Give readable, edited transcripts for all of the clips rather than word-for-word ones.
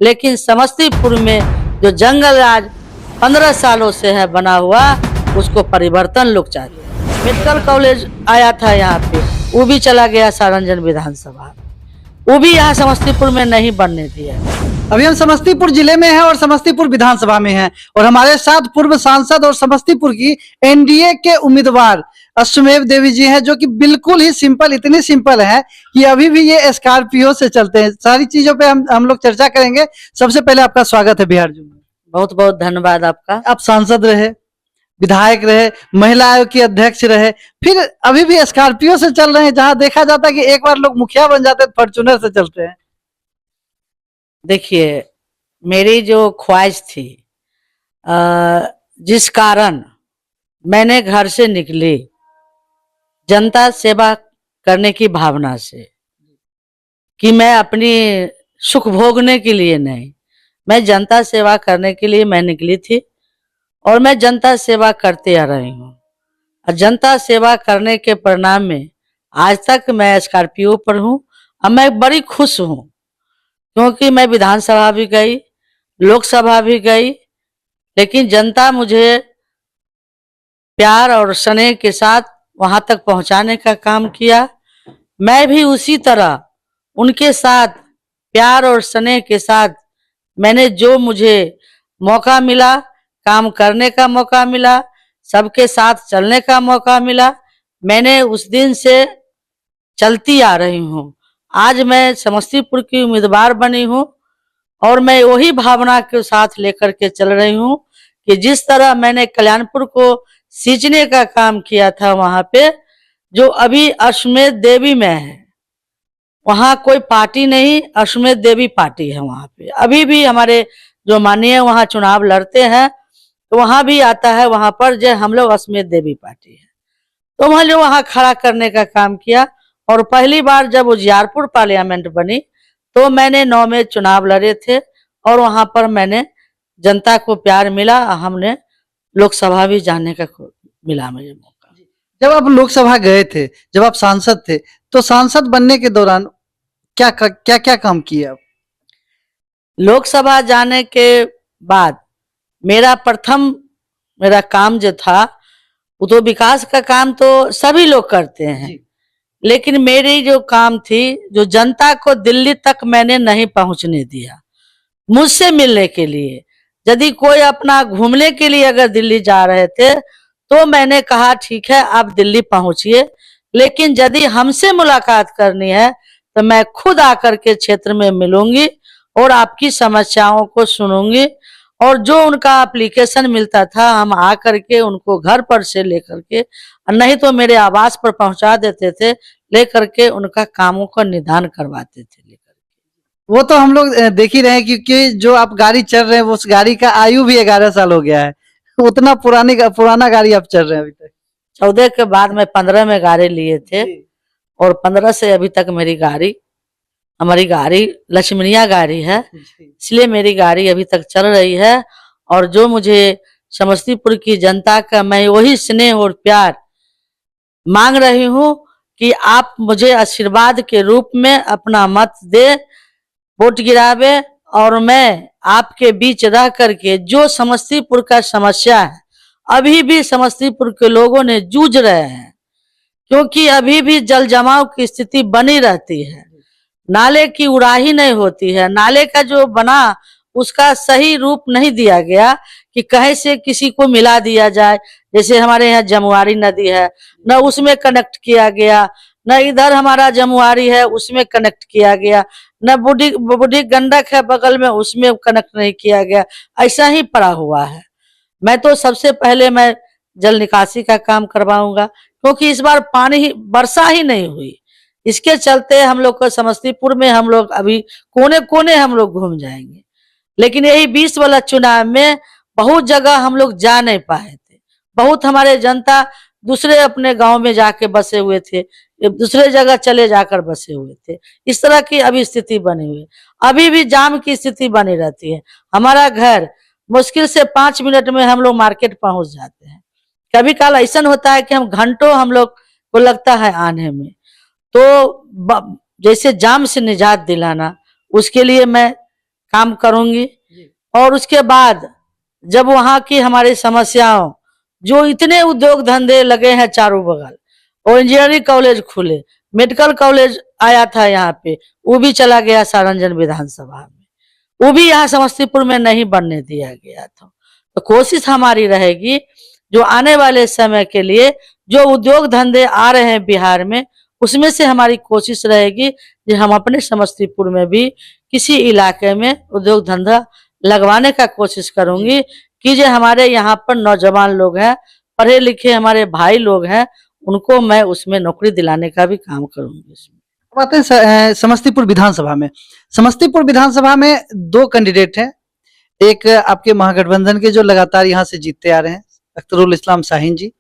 लेकिन समस्तीपुर में जो जंगल राज 15 सालों से है बना हुआ, उसको परिवर्तन लोग चाहते हैं। मेडिकल कॉलेज आया था यहाँ पे, वो भी चला गया सारंजन विधानसभा, वो भी यहाँ समस्तीपुर में नहीं बनने दिया। अभी हम समस्तीपुर जिले में हैं और समस्तीपुर विधानसभा में हैं और हमारे साथ पूर्व सांसद और समस्तीपुर की एनडीए के उम्मीदवार अश्वमेव देवी जी हैं, जो कि बिल्कुल ही सिंपल, इतनी सिंपल है कि अभी भी ये स्कॉर्पियो से चलते हैं। सारी चीजों पे हम लोग चर्चा करेंगे। सबसे पहले आपका स्वागत है बिहार जूम में। बहुत बहुत धन्यवाद आपका। आप सांसद रहे, विधायक रहे, महिला आयोग की अध्यक्ष रहे, फिर अभी भी स्कॉर्पियो से चल रहे हैं, जहां देखा जाता है कि एक बार लोग मुखिया बन जाते हैं फॉर्च्यूनर से चलते हैं। देखिए, मेरी जो ख्वाहिश थी, जिस कारण मैंने घर से निकली, जनता सेवा करने की भावना से, कि मैं अपनी सुख भोगने के लिए नहीं, मैं जनता सेवा करने के लिए मैं निकली थी और मैं जनता सेवा करते आ रही हूँ। और जनता सेवा करने के परिणाम में आज तक मैं स्कॉर्पियो पर हूँ और मैं बड़ी खुश हूँ, क्योंकि मैं विधानसभा भी गई, लोकसभा भी गई, लेकिन जनता मुझे प्यार और स्नेह के साथ वहां तक पहुंचाने का काम किया। मैं भी उसी तरह उनके साथ प्यार और स्नेह के साथ मैंने जो मुझे मौका मिला, काम करने का मौका मिला, सबके साथ चलने का मौका मिला, मैंने उस दिन से चलती आ रही हूँ। आज मैं समस्तीपुर की उम्मीदवार बनी हूँ और मैं वही भावना के साथ लेकर के चल रही हूँ कि जिस तरह मैंने कल्याणपुर को सींचने का काम किया था, वहां पे जो अभी अश्वमेध देवी में है, वहां कोई पार्टी नहीं, अश्वमेध देवी पार्टी है वहां पे। अभी भी हमारे जो माननीय वहां चुनाव लड़ते हैं, तो वहां भी आता है, वहां पर जो हम लोग अश्वमेध देवी पार्टी है, तो वहां जो वहां खड़ा करने का काम किया। और पहली बार जब उजियारपुर पार्लियामेंट बनी, तो मैंने 9 में चुनाव लड़े थे और वहां पर मैंने जनता को प्यार मिला, हमने लोकसभा भी जाने का मिला मुझे मौका। जब आप लोकसभा गए थे, जब आप सांसद थे, तो सांसद बनने के दौरान क्या क्या काम किए आप? लोकसभा जाने के बाद मेरा काम जो था, वो तो विकास का काम तो सभी लोग करते हैं, लेकिन मेरी जो काम थी, जो जनता को दिल्ली तक मैंने नहीं पहुंचने दिया। मुझसे मिलने के लिए, यदि कोई अपना घूमने के लिए अगर दिल्ली जा रहे थे, तो मैंने कहा ठीक है आप दिल्ली पहुंचिए, लेकिन यदि हमसे मुलाकात करनी है तो मैं खुद आकर के क्षेत्र में मिलूंगी और आपकी समस्याओं को सुनूंगी, और जो उनका एप्लीकेशन मिलता था हम आकर के उनको घर पर से लेकर के, नहीं तो मेरे आवास पर पहुंचा देते थे, लेकर के उनका कामों का निदान करवाते थे लेकर। वो तो हम लोग देख ही रहे हैं, क्योंकि जो आप गाड़ी चल रहे हैं, उस गाड़ी का आयु भी 11 साल हो गया है। उतना पुराना गाड़ी आप चल रहे हैं अभी तक। 14 के बाद में 15 में गाड़ी लिए थे और 15 से अभी तक हमारी गाड़ी लक्ष्मणिया गाड़ी है, इसलिए मेरी गाड़ी अभी तक चल रही है। और जो मुझे समस्तीपुर की जनता का, मैं वही स्नेह और प्यार मांग रही हूँ कि आप मुझे आशीर्वाद के रूप में अपना मत दे, वोट गिरावे, और मैं आपके बीच रह करके जो समस्तीपुर का समस्या है, अभी भी समस्तीपुर के लोगों ने जूझ रहे हैं, क्योंकि अभी भी जल जमाव की स्थिति बनी रहती है, नाले की उड़ाही नहीं होती है, नाले का जो बना उसका सही रूप नहीं दिया गया कि कहीं से किसी को मिला दिया जाए। जैसे हमारे यहाँ जमुआरी नदी है, न उसमें कनेक्ट किया गया, न इधर हमारा जमुआरी है उसमें कनेक्ट किया गया, न बूढ़ी गंडक है बगल में, उसमें कनेक्ट नहीं किया गया, ऐसा ही पड़ा हुआ है। मैं तो सबसे पहले मैं जल निकासी का काम करवाऊंगा, क्योंकि इस बार वर्षा ही नहीं हुई, इसके चलते हम लोग को समस्तीपुर में हम लोग अभी कोने कोने हम लोग घूम जाएंगे। लेकिन यही 20 वाला चुनाव में बहुत जगह हम लोग जा नहीं पाए थे, बहुत हमारे जनता दूसरे अपने गांव में जाके बसे हुए थे, दूसरे जगह चले जाकर बसे हुए थे। इस तरह की अभी स्थिति बनी हुई है, अभी भी जाम की स्थिति बनी रहती है। हमारा घर मुश्किल से 5 मिनट में हम लोग मार्केट पहुंच जाते हैं। कभी काल ऐसा होता है कि हम घंटों हम लोग को लगता है आने में। तो जैसे जाम से निजात दिलाना, उसके लिए मैं काम करूंगी। जी। और उसके बाद जब वहां की हमारी समस्याओं, जो इतने उद्योग धंधे लगे हैं चारों बगल, और इंजीनियरिंग कॉलेज खुले, मेडिकल कॉलेज आया था यहाँ पे, वो भी चला गया सारंजन विधानसभा में, वो भी यहाँ समस्तीपुर में नहीं बनने दिया गया था। तो कोशिश हमारी रहेगी जो आने वाले समय के लिए जो उद्योग धंधे आ रहे हैं बिहार में, उसमें से हमारी कोशिश रहेगी कि हम अपने समस्तीपुर में भी किसी इलाके में उद्योग धंधा लगवाने का कोशिश करूंगी कि जो हमारे यहाँ पर नौजवान लोग हैं, पढ़े लिखे हमारे भाई लोग हैं, उनको मैं उसमें नौकरी दिलाने का भी काम करूंगी। अब आते हैं समस्तीपुर विधानसभा में। समस्तीपुर विधानसभा में 2 कैंडिडेट हैं। एक आपके महागठबंधन के जो लगातार यहाँ से जीतते आ रहे हैं, अख्तरुल इस्लाम शाहीन जी।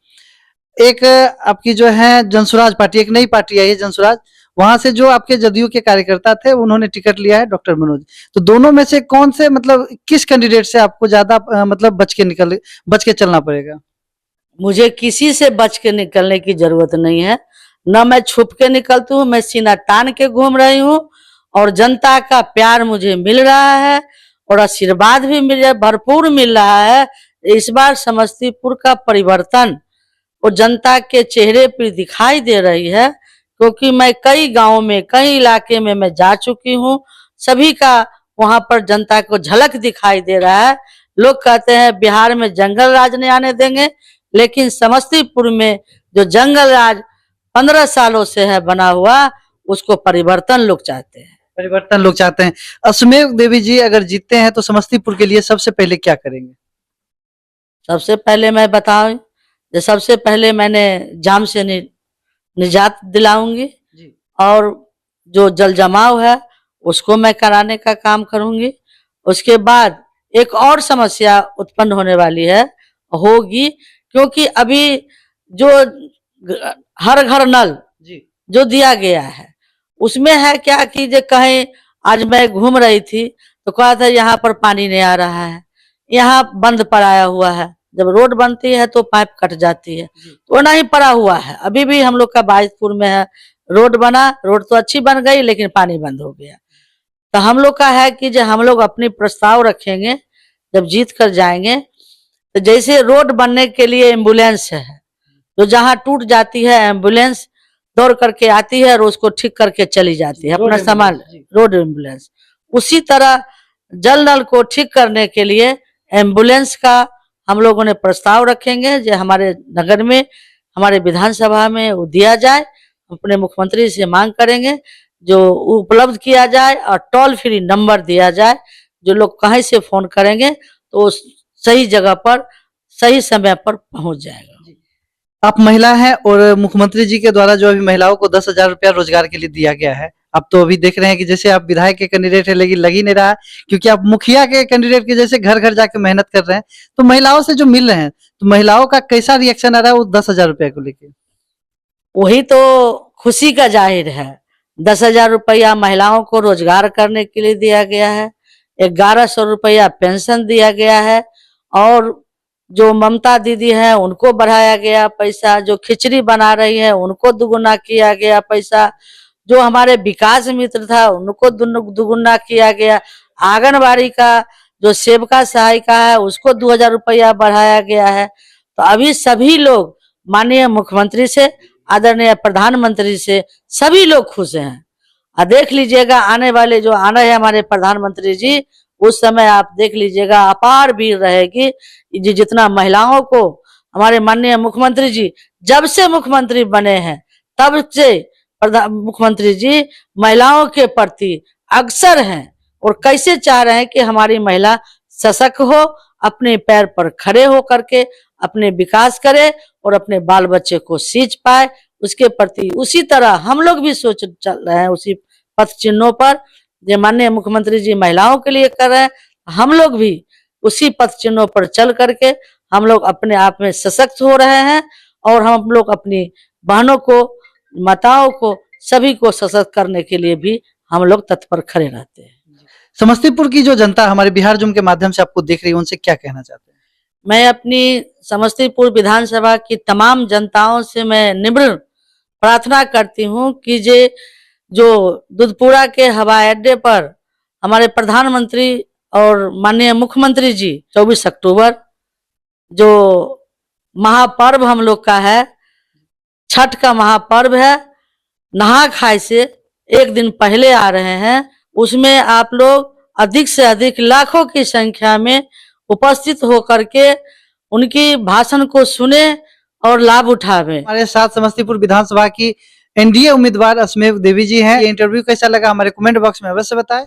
एक आपकी जो है जनसुराज पार्टी, एक नई पार्टी आई है जनसुराज, वहां से जो आपके जदयू के कार्यकर्ता थे उन्होंने टिकट लिया है डॉक्टर मनोज। तो दोनों में से कौन से, मतलब किस कैंडिडेट से आपको ज्यादा मतलब बच के चलना पड़ेगा? मुझे किसी से बच के निकलने की जरूरत नहीं है, न मैं छुप के निकलती हूँ, मैं सीना तान के घूम रही हूँ, और जनता का प्यार मुझे मिल रहा है और आशीर्वाद भी मिल भरपूर मिल रहा है। इस बार समस्तीपुर का परिवर्तन वो जनता के चेहरे पर दिखाई दे रही है, क्योंकि मैं कई गांवों में, कई इलाके में मैं जा चुकी हूँ, सभी का वहां पर जनता को झलक दिखाई दे रहा है। लोग कहते हैं बिहार में जंगल राज नहीं आने देंगे, लेकिन समस्तीपुर में जो जंगल राज 15 सालों से है बना हुआ, उसको परिवर्तन लोग चाहते हैं। परिवर्तन लोग चाहते हैं। अश्वमेव देवी जी अगर जीतते हैं तो समस्तीपुर के लिए सबसे पहले क्या करेंगे? सबसे पहले मैं बताऊं, सबसे पहले मैंने जाम से निजात दिलाऊंगी, और जो जल जमाव है उसको मैं कराने का काम करूंगी। उसके बाद एक और समस्या उत्पन्न होने वाली है, होगी, क्योंकि अभी जो हर घर नल जो दिया गया है, उसमें है क्या कि जो कहीं, आज मैं घूम रही थी तो कहा था यहाँ पर पानी नहीं आ रहा है, यहाँ बंद पड़ाया हुआ है। जब रोड बनती है तो पाइप कट जाती है, तो नहीं पड़ा हुआ है। अभी भी हम लोग का बाइजपुर में है, रोड बना, रोड तो अच्छी बन गई लेकिन पानी बंद हो गया। तो हम लोग का है कि जब हम लोग अपनी प्रस्ताव रखेंगे, जब जीत कर जाएंगे, तो जैसे रोड बनने के लिए एम्बुलेंस है, तो जहां टूट जाती है एम्बुलेंस दौड़ करके आती है और उसको ठीक करके चली जाती है अपना सामान, रोड एम्बुलेंस। उसी तरह जल नल को ठीक करने के लिए एम्बुलेंस का हम लोगों ने प्रस्ताव रखेंगे, जो हमारे नगर में, हमारे विधानसभा में वो दिया जाए। अपने मुख्यमंत्री से मांग करेंगे जो उपलब्ध किया जाए, और टोल फ्री नंबर दिया जाए, जो लोग कहीं से फोन करेंगे तो सही जगह पर सही समय पर पहुंच जाएगा। आप महिला हैं और मुख्यमंत्री जी के द्वारा जो अभी महिलाओं को 10,000 रुपया रोजगार के लिए दिया गया है, आप तो अभी देख रहे हैं कि जैसे आप विधायक के कैंडिडेट है लेकिन लग ही नहीं रहा है, क्योंकि आप मुखिया के कैंडिडेट के जैसे घर घर जाके मेहनत कर रहे हैं। तो महिलाओं से जो मिल रहे हैं, तो महिलाओं का कैसा रिएक्शन आ रहा है वो 10,000 रुपया को लेकर? वही तो खुशी का जाहिर है। 10,000 रुपया महिलाओं को रोजगार करने के लिए दिया गया है, 1100 रुपया पेंशन दिया गया है, और जो ममता दीदी है उनको बढ़ाया गया पैसा, जो खिचड़ी बना रही है उनको दुगुना किया गया पैसा, जो हमारे विकास मित्र था उनको दुगुना किया गया, आंगनबाड़ी का जो सेविका सहायिका है उसको 2,000 रुपया बढ़ाया गया है। तो अभी सभी लोग माननीय मुख्यमंत्री से, आदरणीय प्रधानमंत्री से सभी लोग खुश हैं। और देख लीजिएगा आने वाले जो आना है हमारे प्रधानमंत्री जी, उस समय आप देख लीजिएगा अपार भीड़ रहेगी। जितना महिलाओं को हमारे माननीय मुख्यमंत्री जी जब से मुख्यमंत्री बने हैं तब से मुख्यमंत्री जी महिलाओं के प्रति अग्रसर हैं, और कैसे चाह रहे हैं कि हमारी महिला सशक्त हो, अपने पैर पर खड़े हो करके अपने विकास करे और अपने बाल बच्चे को सींच पाए, उसके प्रति उसी तरह हम लोग भी सोच चल रहे हैं, उसी पथ चिन्हों पर जो माननीय मुख्यमंत्री जी महिलाओं के लिए कर रहे हैं, हम लोग भी उसी पथ चिन्हों पर चल करके हम लोग अपने आप में सशक्त हो रहे हैं, और हम लोग अपनी बहनों को, माताओं को, सभी को सशक्त करने के लिए भी हम लोग तत्पर खड़े रहते हैं। समस्तीपुर की जो जनता हमारे बिहार जूम के माध्यम से आपको देख रही है, उनसे क्या कहना चाहते हैं? मैं अपनी समस्तीपुर विधानसभा की तमाम जनताओं से मैं निम्र प्रार्थना करती हूँ कि जो दुधपुरा के हवाई अड्डे पर हमारे प्रधानमंत्री और माननीय मुख्यमंत्री जी 24 अक्टूबर जो महापर्व हम लोग का है, छठ का महापर्व है, नहा खाए से एक दिन पहले आ रहे हैं। उसमें आप लोग अधिक से अधिक लाखों की संख्या में उपस्थित होकर के उनकी भाषण को सुने और लाभ उठावें। हमारे साथ समस्तीपुर विधानसभा की एनडीए उम्मीदवार अश्वमेव देवी जी हैं। ये इंटरव्यू कैसा लगा हमारे कमेंट बॉक्स में अवश्य बताएं।